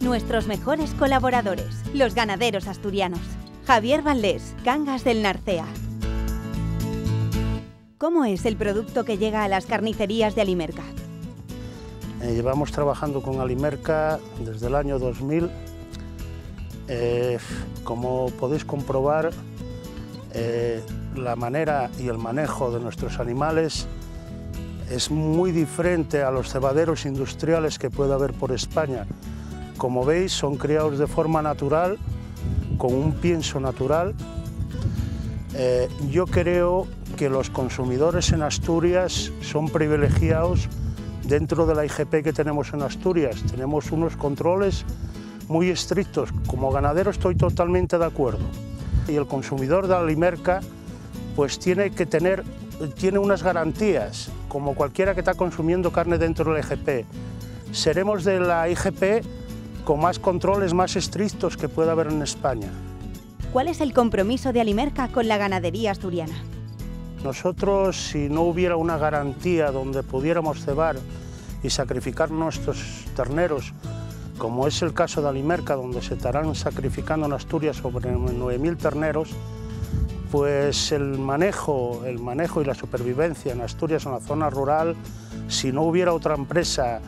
Nuestros mejores colaboradores, los ganaderos asturianos. Javier Valdés, Cangas del Narcea. ¿Cómo es el producto que llega a las carnicerías de Alimerca? Llevamos trabajando con Alimerca desde el año 2000. Como podéis comprobar, la manera y el manejo de nuestros animales es muy diferente a los cebaderos industriales que puede haber por España. Como veis, son criados de forma natural, con un pienso natural. Yo creo que los consumidores en Asturias son privilegiados dentro de la IGP que tenemos en Asturias. Tenemos unos controles muy estrictos. Como ganadero estoy totalmente de acuerdo. Y el consumidor de Alimerca pues tiene unas garantías, como cualquiera que está consumiendo carne dentro de la IGP. Seremos de la IGP con más controles más estrictos que pueda haber en España. ¿Cuál es el compromiso de Alimerca con la ganadería asturiana? Nosotros, si no hubiera una garantía donde pudiéramos cebar y sacrificar nuestros terneros, como es el caso de Alimerca, donde se estarán sacrificando en Asturias sobre 9.000 terneros, pues el manejo y la supervivencia en Asturias, en la zona rural, si no hubiera otra empresa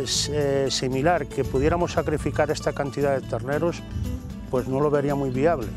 similar que pudiéramos sacrificar esta cantidad de terneros, pues no lo vería muy viable.